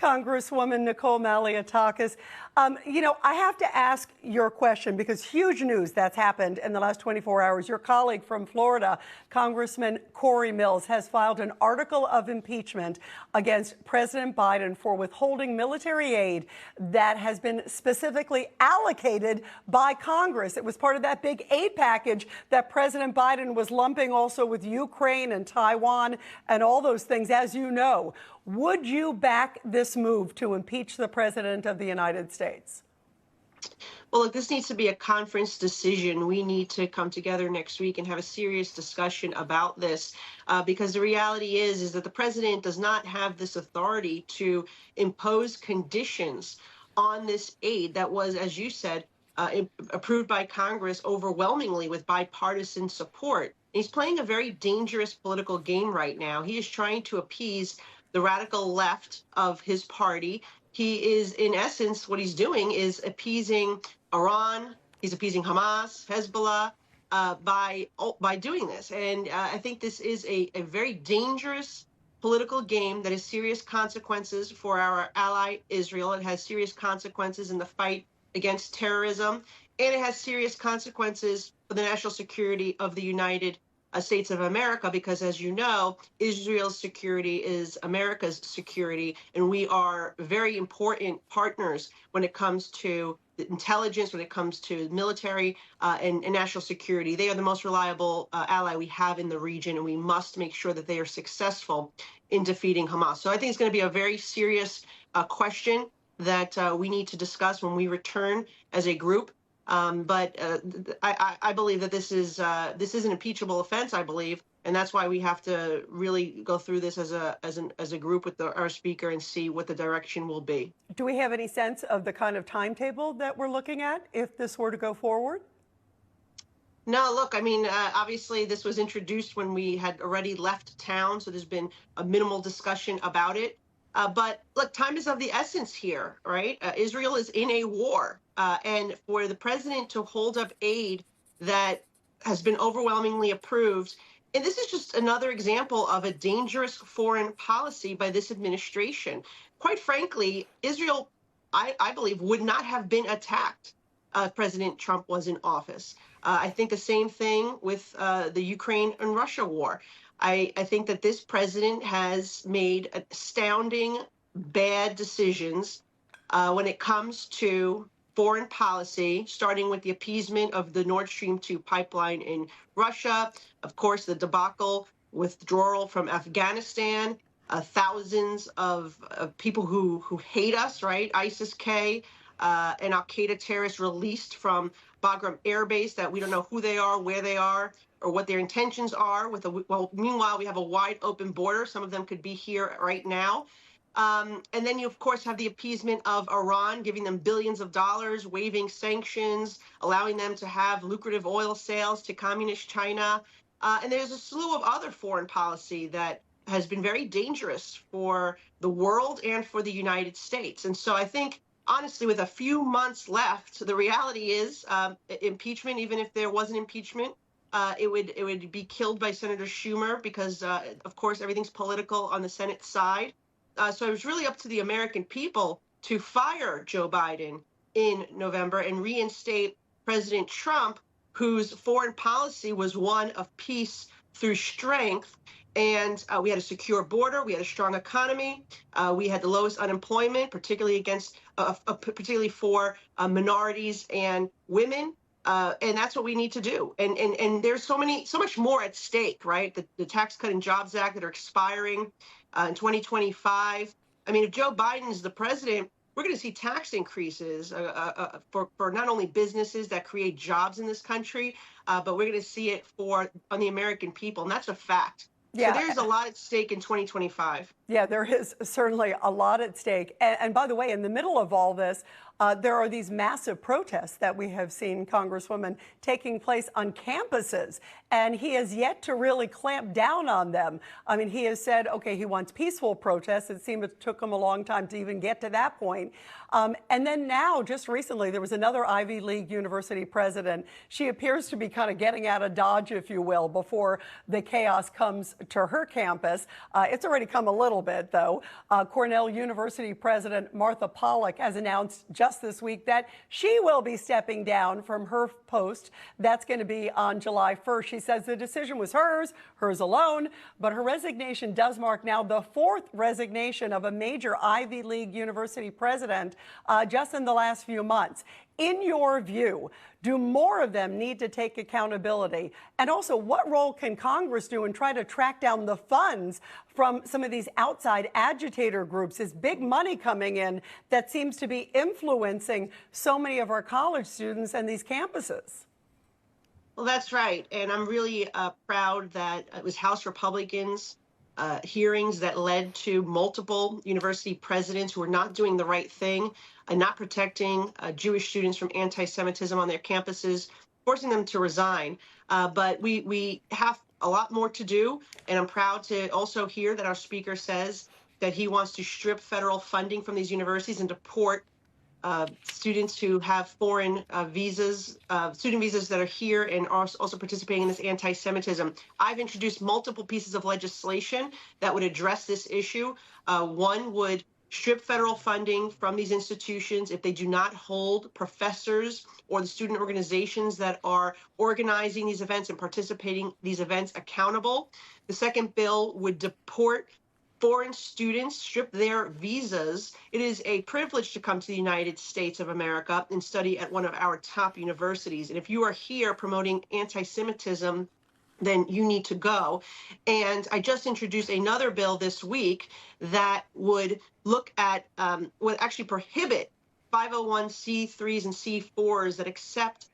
Congresswoman Nicole Malliotakis. I have to ask your question because huge news that's happened in the last 24 hours. Your colleague from Florida, Congressman Corey Mills, has filed an article of impeachment against President Biden for withholding military aid that has been specifically allocated by Congress. It was part of that big aid package that President Biden was lumping also with Ukraine and Taiwan and all those things, as you know. Would you back this move to impeach the President of the United States? Well, look, this needs to be a conference decision. We need to come together next week and have a serious discussion about this, because the reality is that the president does not have this authority to impose conditions on this aid that was, as you said, approved by Congress overwhelmingly with bipartisan support. He's playing a very dangerous political game right now. He is trying to appease the radical left of his party. He is, in essence, what he's doing is appeasing Iran. He's appeasing Hamas, Hezbollah, by doing this. And I think this is a very dangerous political game that has serious consequences for our ally Israel. It has serious consequences in the fight against terrorism, and it has serious consequences for the national security of the United States of America, because, as you know, Israel's security is America's security, and we are very important partners when it comes to intelligence, when it comes to military and national security. They are the most reliable ally we have in the region, and we must make sure that they are successful in defeating Hamas. So I think it's going to be a very serious question that we need to discuss when we return as a group. But I believe that this is an impeachable offense, I believe, and that's why we have to really go through this as a group with our speaker and see what the direction will be. Do we have any sense of the kind of timetable that we're looking at if this were to go forward? No, look, I mean, obviously this was introduced when we had already left town, so there's been a minimal discussion about it. But look, time is of the essence here, right? Israel is in a war. And for the president to hold up aid that has been overwhelmingly approved, and this is just another example of a dangerous foreign policy by this administration. Quite frankly, Israel, I believe, would not have been attacked if President Trump was in office. I think the same thing with the Ukraine and Russia war. I think that this president has made astounding bad decisions when it comes to foreign policy, starting with the appeasement of the Nord Stream 2 pipeline in Russia, of course, the debacle withdrawal from Afghanistan, thousands of people who hate us, right? ISIS-K and Al-Qaeda terrorists released from Bagram Air Base that we don't know who they are, where they are, or what their intentions are. Meanwhile, we have a wide open border. Some of them could be here right now. And then you, of course, have the appeasement of Iran, giving them billions of dollars, waiving sanctions, allowing them to have lucrative oil sales to communist China. And there's a slew of other foreign policy that has been very dangerous for the world and for the United States. And so I think, honestly, with a few months left, the reality is impeachment, even if there was an impeachment, it would be killed by Senator Schumer because, of course, everything's political on the Senate side. So it was really up to the American people to fire Joe Biden in November and reinstate President Trump, whose foreign policy was one of peace through strength. And we had a secure border, we had a strong economy, we had the lowest unemployment, particularly for minorities and women. And that's what we need to do. And there's so much more at stake, right? The Tax Cut and Jobs Act that are expiring in 2025. I mean, if Joe Biden is the president, we're going to see tax increases for not only businesses that create jobs in this country, but we're going to see it on the American people. And that's a fact. Yeah. So there's a lot at stake in 2025. Yeah, there is certainly a lot at stake. And by the way, in the middle of all this, there are these massive protests that we have seen, Congresswoman, taking place on campuses. And he has yet to really clamp down on them. I mean, he has said, okay, he wants peaceful protests. It seemed it took him a long time to even get to that point. And then now, just recently, there was another Ivy League university president. She appears to be kind of getting out of Dodge, if you will, before the chaos comes to her campus. It's already come a little little bit, though. Cornell University President Martha Pollack has announced just this week that she will be stepping down from her post. That's going to be on July 1st. She says the decision was hers alone, but her resignation does mark now the fourth resignation of a major Ivy League university president just in the last few months. In your view, do more of them need to take accountability? And also, what role can Congress do and try to track down the funds from some of these outside agitator groups? There's big money coming in that seems to be influencing so many of our college students and these campuses. Well, that's right. And I'm really proud that it was House Republicans hearings that led to multiple university presidents who are not doing the right thing and not protecting Jewish students from anti-Semitism on their campuses, forcing them to resign. But we have a lot more to do. And I'm proud to also hear that our speaker says that he wants to strip federal funding from these universities and deport students who have foreign visas, student visas that are here and are also participating in this anti-Semitism. I've introduced multiple pieces of legislation that would address this issue. One would strip federal funding from these institutions if they do not hold professors or the student organizations that are organizing these events and participating in these events accountable. The second bill would deport foreign students, strip their visas. It is a privilege to come to the United States of America and study at one of our top universities. And if you are here promoting anti-Semitism, then you need to go. And I just introduced another bill this week that would look at, would actually prohibit 501c3s and c4s that accept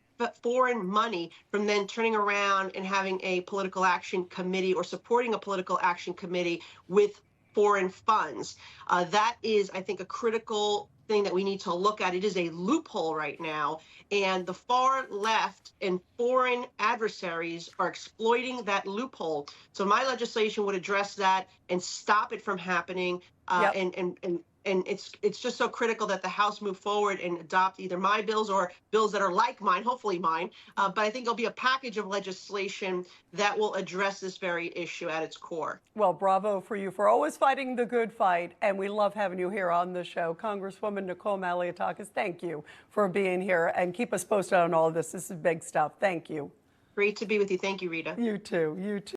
foreign money from then turning around and having a political action committee or supporting a political action committee with foreign funds. That is, I think, a critical thing that we need to look at. It is a loophole right now, and the far left and foreign adversaries are exploiting that loophole. So my legislation would address that and stop it from happening. And it's just so critical that the House move forward and adopt either my bills or bills that are like mine, hopefully mine. But I think there'll be a package of legislation that will address this very issue at its core. Well, bravo for you for always fighting the good fight. And we love having you here on the show. Congresswoman Nicole Malliotakis, thank you for being here and keep us posted on all of this. This is big stuff. Thank you. Great to be with you. Thank you, Rita. You too. You too.